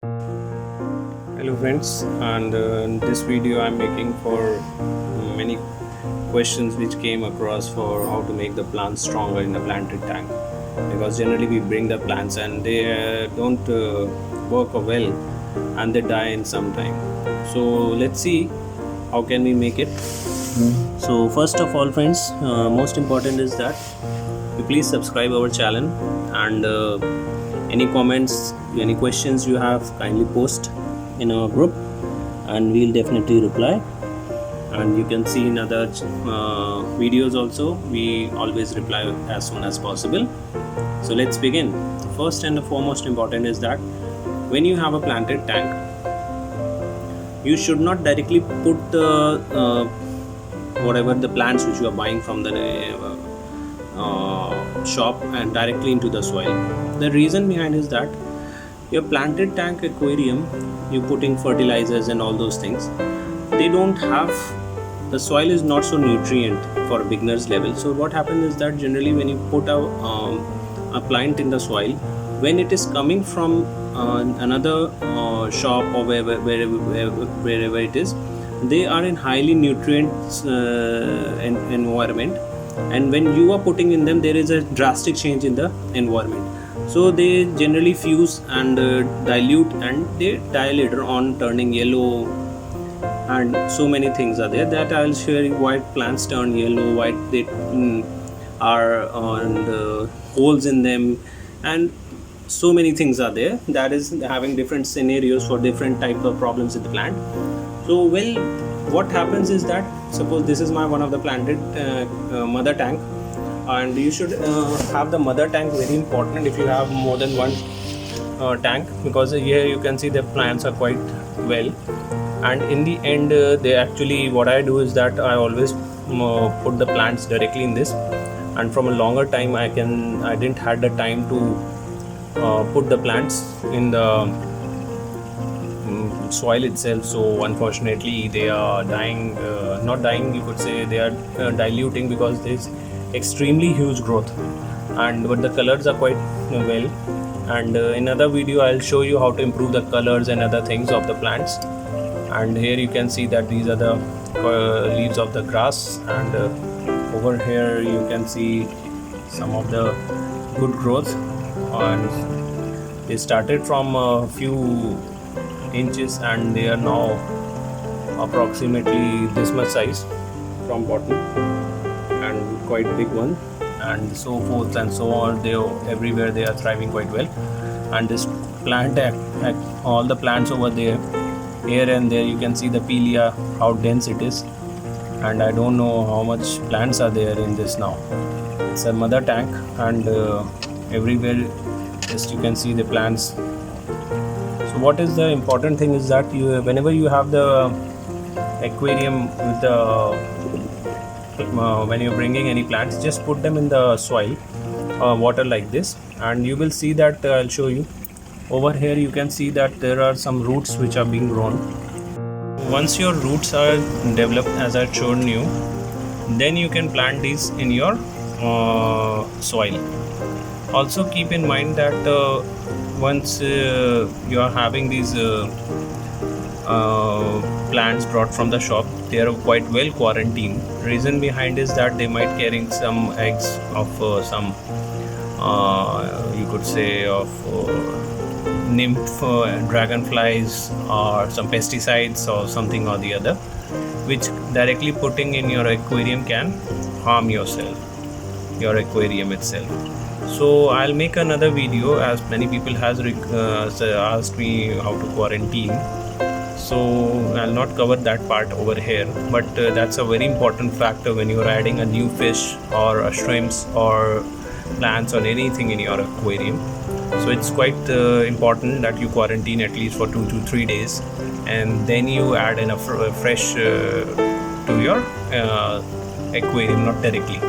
Hello friends, and in this video I'm making for many questions which came across for how to make the plants stronger in a planted tank, because generally we bring the plants and they don't work well and they die in some time. So let's see how can we make it. So first of all friends, most important is that you please subscribe our channel, and any comments, any questions you have, kindly post in our group and we'll definitely reply. And you can see in other videos also, we always reply as soon as possible. So let's begin. First and the foremost important is that when you have a planted tank, you should not directly put the whatever the plants which you are buying from the shop and directly into the soil. The reason behind is that your planted tank aquarium, you putting fertilizers and all those things, they don't have, the soil is not so nutrient for beginners level. So what happens is that generally when you put a plant in the soil, when it is coming from another shop or wherever it is, they are in highly nutrient environment, and when you are putting in them, there is a drastic change in the environment. So they generally fuse and dilute, and they die later on turning yellow, and so many things are there that I will share you why plants turn yellow, why they are on holes in them, and so many things are there that is having different scenarios for different type of problems in the plant. So well, what happens is that, suppose this is my one of the planted mother tank, and you should have the mother tank very important if you have more than one tank, because here you can see the plants are quite well, and in the end they actually, what I do is that I always put the plants directly in this, and from a longer time I didn't had the time to put the plants in the soil itself. So unfortunately they are dying, not dying, you could say they are diluting, because there's extremely huge growth, and but the colors are quite well. And in another video I'll show you how to improve the colors and other things of the plants. And here you can see that these are the leaves of the grass, and over here you can see some of the good growth, and they started from a few inches and they are now approximately this much size from bottom, and quite big one, and so forth and so on. They everywhere they are thriving quite well. And this plant, all the plants over there, here and there you can see the pilia, how dense it is, and I don't know how much plants are there in this now. It's a mother tank, and everywhere just you can see the plants. So what is the important thing is that you, whenever you have the aquarium with the when you're bringing any plants, just put them in the soil water like this, and you will see that I'll show you over here. You can see that there are some roots which are being grown. Once your roots are developed, as I've shown you, then you can plant these in your soil. Also keep in mind that once you are having these plants brought from the shop, they are quite well quarantined. Reason behind is that they might carrying some eggs of some you could say of nymph dragonflies, or some pesticides or something or the other, which directly putting in your aquarium can harm yourself, your aquarium itself. So I'll make another video, as many people has asked me how to quarantine. So I'll not cover that part over here, but that's a very important factor when you are adding a new fish or shrimps or plants or anything in your aquarium. So it's quite important that you quarantine at least for 2 to 3 days, and then you add in a fresh to your aquarium, not directly.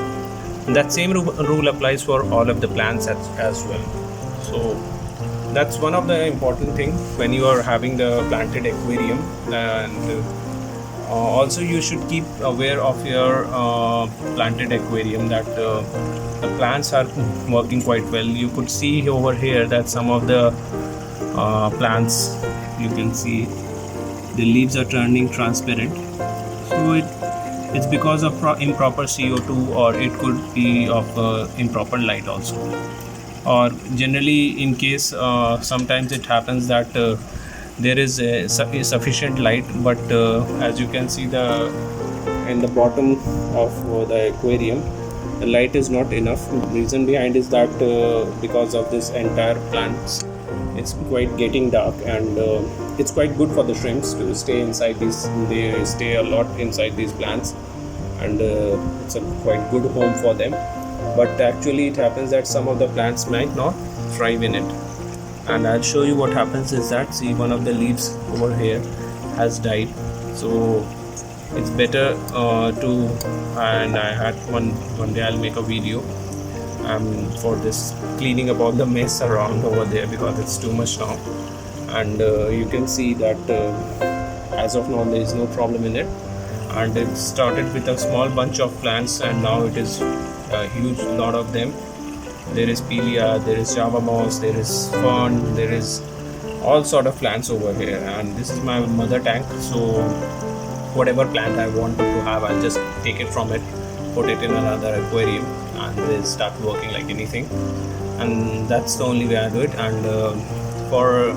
That same rule applies for all of the plants as well. So that's one of the important thing when you are having the planted aquarium. And also you should keep aware of your planted aquarium, that the plants are working quite well. You could see over here that some of the plants, you can see the leaves are turning transparent. So it's because of improper CO2, or it could be of improper light also. Or generally, in case sometimes it happens that there is a sufficient light, but as you can see in the bottom of the aquarium, the light is not enough. Reason behind is that because of this entire plants, it's quite getting dark, and it's quite good for the shrimps to stay inside these. They stay a lot inside these plants, and it's a quite good home for them. But actually it happens that some of the plants might not thrive in it, and I'll show you what happens is that, see, one of the leaves over here has died. So it's better and I had one day I'll make a video for this, cleaning about the mess around over there, because it's too much now. And you can see that as of now there is no problem in it, and it started with a small bunch of plants, and now it is a huge lot of them. There is Pilea, there is Java moss, there is fern, there is all sort of plants over here. And this is my mother tank, so whatever plant I want to have, I'll just take it from it, put it in another aquarium, and they start working like anything. And that's the only way I do it. And for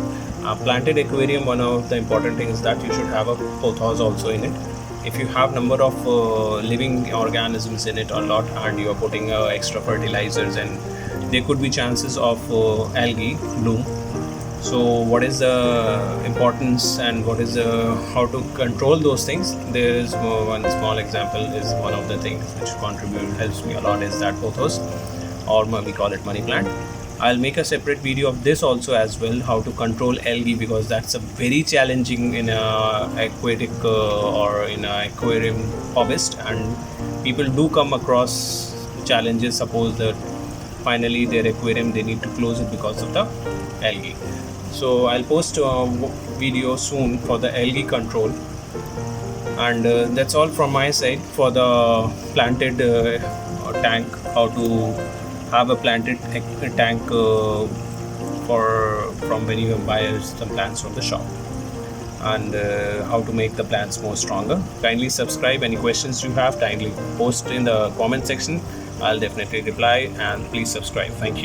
a planted aquarium, one of the important things is that you should have a pothos also in it. If you have number of living organisms in it a lot, and you are putting extra fertilizers, and there could be chances of algae bloom. So what is the importance, and what is how to control those things? There is one small example, is one of the things which helps me a lot is that pothos, or we call it money plant. I'll make a separate video of this also as well, how to control algae, because that's a very challenging in a aquatic or in a aquarium hobbyist, and people do come across challenges. Suppose that finally their aquarium, they need to close it because of the algae. So I'll post a video soon for the algae control. And that's all from my side for the planted tank, how to have a planted tank from when you buy some plants from the shop, and how to make the plants more stronger. Kindly subscribe. Any questions you have, kindly post in the comment section. I'll definitely reply, and please subscribe. Thank you.